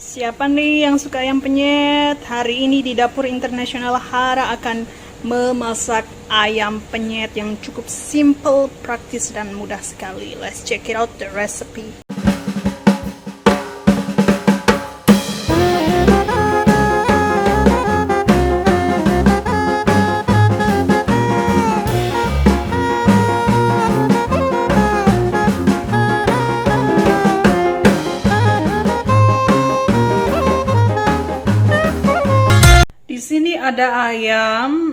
Siapa nih yang suka ayam penyet? Hari ini di Dapur Internasional Hara akan memasak ayam penyet yang cukup simple, praktis, dan mudah sekali. Let's check it out the recipe. Di sini ada ayam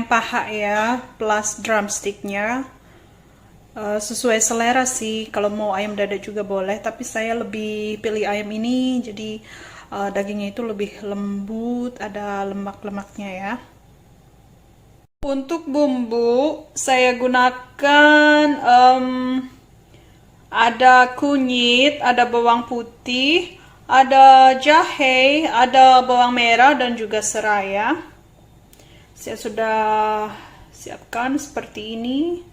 paha ya, plus drumsticknya. Sesuai selera sih, kalau mau ayam dada juga boleh, tapi saya lebih pilih ayam ini, jadi dagingnya itu lebih lembut, ada lemak-lemaknya ya. Untuk bumbu, saya gunakan ada kunyit, ada bawang putih, ada jahe, ada bawang merah, dan juga serai ya. Saya sudah siapkan seperti ini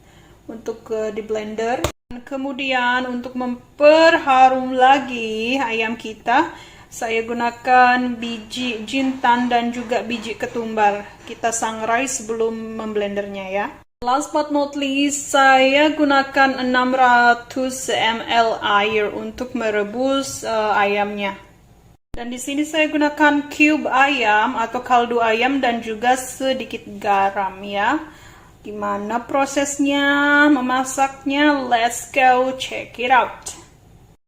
untuk di blender. Kemudian untuk memperharum lagi ayam kita, saya gunakan biji jintan dan juga biji ketumbar. Kita sangrai sebelum memblendernya ya. Last but not least, saya gunakan 600 ml air untuk merebus ayamnya. Dan di sini saya gunakan cube ayam atau kaldu ayam dan juga sedikit garam ya. Gimana prosesnya memasaknya? Let's go check it out.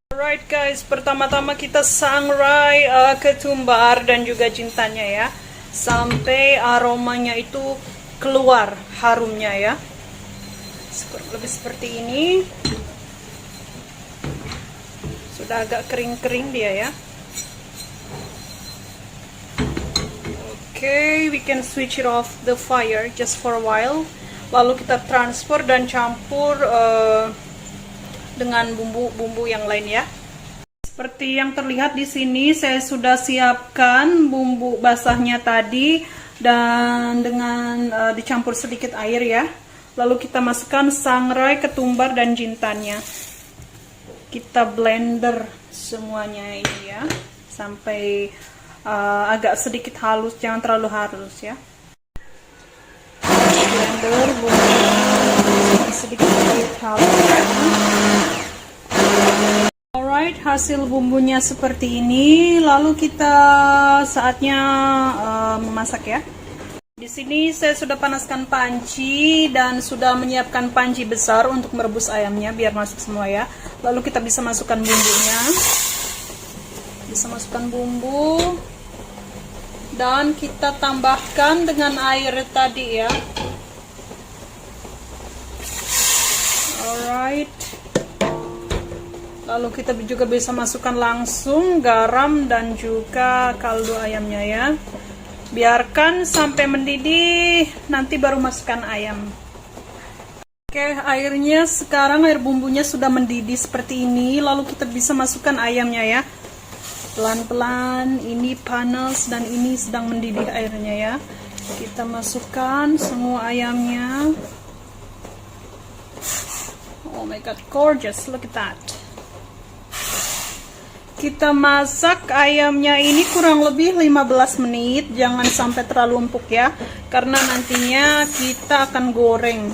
Alright guys, pertama-tama kita sangrai ketumbar dan juga jintannya ya, sampai aromanya itu keluar, harumnya ya. Lebih seperti ini. Sudah agak kering-kering dia ya. Okay, we can switch it off the fire just for a while. Lalu kita transfer dan campur dengan bumbu-bumbu yang lain ya. Seperti yang terlihat di sini, saya sudah siapkan bumbu basahnya tadi dan dengan dicampur sedikit air ya. Lalu kita masukkan sangrai, ketumbar, dan jintannya. Kita blender semuanya ini ya, sampai agak sedikit halus, jangan terlalu halus ya. Blender bumbunya sedikit halus. Alright, hasil bumbunya seperti ini. Lalu kita saatnya memasak ya. Di sini saya sudah panaskan panci dan sudah menyiapkan panci besar untuk merebus ayamnya biar masuk semua ya. Lalu kita bisa masukkan bumbunya. Bisa masukkan bumbu dan kita tambahkan dengan air tadi ya. Alright. Lalu kita juga bisa masukkan langsung garam dan juga kaldu ayamnya ya. Biarkan sampai mendidih, nanti baru masukkan ayam. Oke, airnya sekarang, air bumbunya sudah mendidih seperti ini. Lalu kita bisa masukkan ayamnya ya. Pelan-pelan, ini panas dan ini sedang mendidih airnya ya. Kita masukkan semua ayamnya. Oh my god, gorgeous, look at that. Kita masak ayamnya ini kurang lebih 15 menit, jangan sampai terlalu empuk ya, karena nantinya kita akan goreng.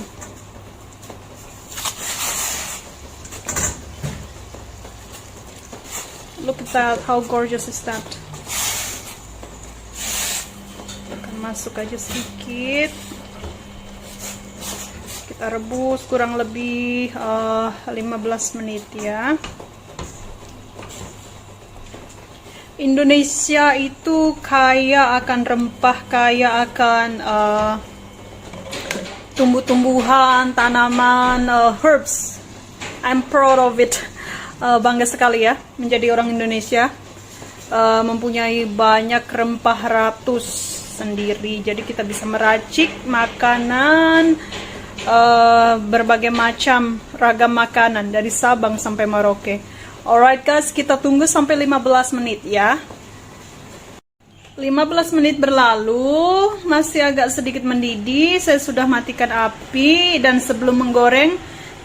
Look at that, how gorgeous is that. Akan masuk aja sedikit. Kita rebus kurang lebih 15 menit ya. Indonesia itu kaya akan rempah, kaya akan tumbuh-tumbuhan, tanaman, herbs. I'm proud of it. Bangga sekali ya menjadi orang Indonesia. Mempunyai banyak rempah ratus sendiri. Jadi kita bisa meracik makanan, berbagai macam ragam makanan dari Sabang sampai Merauke. Alright guys, kita tunggu sampai 15 menit ya. 15 menit berlalu, masih agak sedikit mendidih. Saya sudah matikan api dan sebelum menggoreng,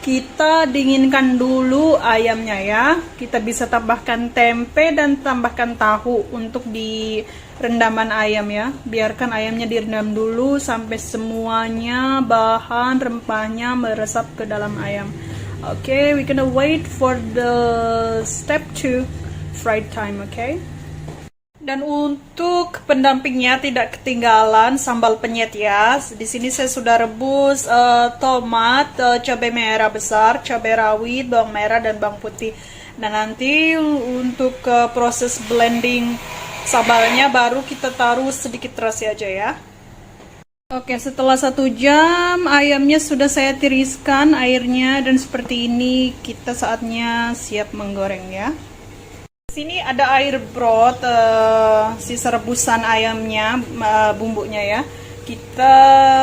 kita dinginkan dulu ayamnya ya. Kita bisa tambahkan tempe dan tambahkan tahu untuk di rendaman ayam ya. Biarkan ayamnya direndam dulu sampai semuanya bahan rempahnya meresap ke dalam ayam. Okay, we gonna wait for the step 2 fried time, okay? Dan untuk pendampingnya tidak ketinggalan sambal penyet ya. Di sini saya sudah rebus tomat, cabai merah besar, cabai rawit, bawang merah dan bawang putih. Dan nanti untuk proses blending sambalnya baru kita taruh sedikit terasi aja ya. Oke, setelah 1 jam ayamnya sudah saya tiriskan airnya dan seperti ini kita saatnya siap menggoreng ya. Sini ada air broth, sisa rebusan ayamnya, bumbunya ya. Kita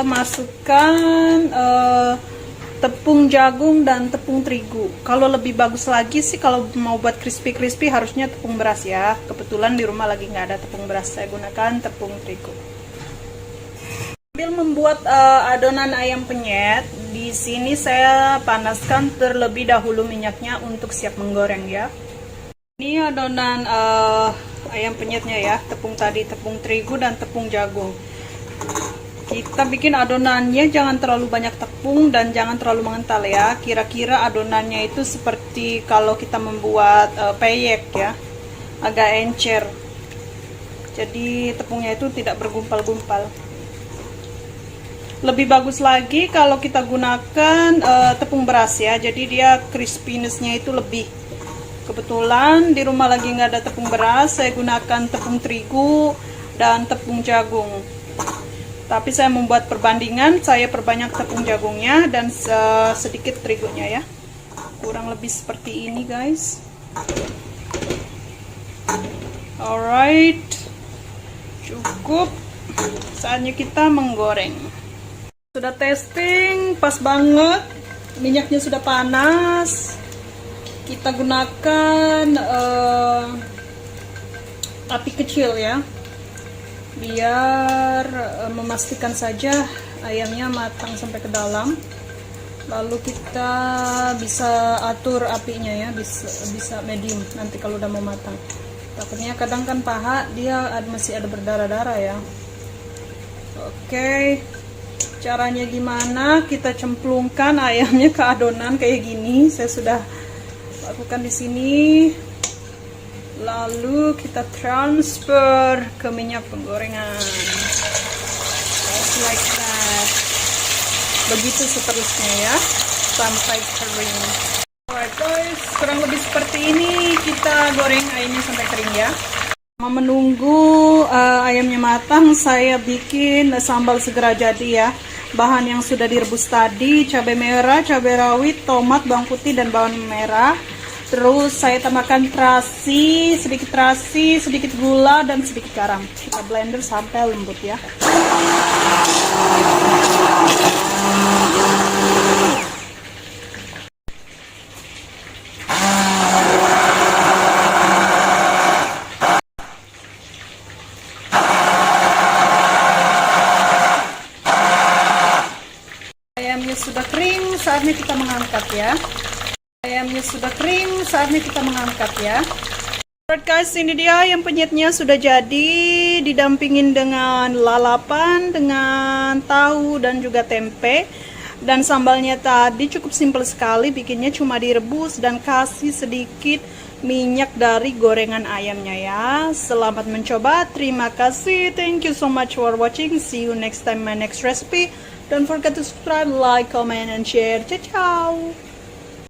masukkan tepung jagung dan tepung terigu. Kalau lebih bagus lagi sih kalau mau buat crispy harusnya tepung beras ya. Kebetulan di rumah lagi nggak ada tepung beras, saya gunakan tepung terigu. Sambil membuat adonan ayam penyet, di sini saya panaskan terlebih dahulu minyaknya untuk siap menggoreng ya. Ini adonan ayam penyetnya ya, tepung tadi, tepung terigu dan tepung jagung. Kita bikin adonannya jangan terlalu banyak tepung dan jangan terlalu mengental ya. Kira-kira adonannya itu seperti kalau kita membuat peyek ya, agak encer. Jadi tepungnya itu tidak bergumpal-gumpal. Lebih bagus lagi kalau kita gunakan tepung beras ya, jadi dia crispiness-nya itu lebih. Kebetulan di rumah lagi nggak ada tepung beras, saya gunakan tepung terigu dan tepung jagung. Tapi saya membuat perbandingan, saya perbanyak tepung jagungnya dan sedikit terigunya ya. Kurang lebih seperti ini guys. Alright, cukup. Saatnya kita menggoreng. Sudah testing, pas banget, minyaknya sudah panas. Kita gunakan api kecil ya, biar memastikan saja ayamnya matang sampai ke dalam. Lalu kita bisa atur apinya ya, bisa medium nanti kalau udah mau matang. Takutnya kadang kan paha dia masih ada berdarah-darah ya. Oke. Caranya gimana? Kita cemplungkan ayamnya ke adonan kayak gini. Saya sudah lakukan di sini. Lalu kita transfer ke minyak penggorengan. Just like that. Begitu seterusnya ya, sampai kering. Alright guys, kurang lebih seperti ini kita goreng ayamnya sampai kering ya. Menunggu ayamnya matang, saya bikin sambal segera jadi ya. Bahan yang sudah direbus tadi, cabai merah, cabai rawit, tomat, bawang putih dan bawang merah. Terus saya tambahkan terasi, sedikit gula dan sedikit garam. Kita blender sampai lembut ya. Ayamnya sudah kering, saatnya kita mengangkat ya. Ayamnya sudah kering, saatnya kita mengangkat ya. Alright guys, ini dia ayam penyetnya sudah jadi, didampingin dengan lalapan, dengan tahu dan juga tempe. Dan sambalnya tadi cukup simpel sekali, bikinnya cuma direbus dan kasih sedikit minyak dari gorengan ayamnya ya. Selamat mencoba, terima kasih, thank you so much for watching, see you next time my next recipe. Don't forget to subscribe, like, comment, and share. Ciao, ciao!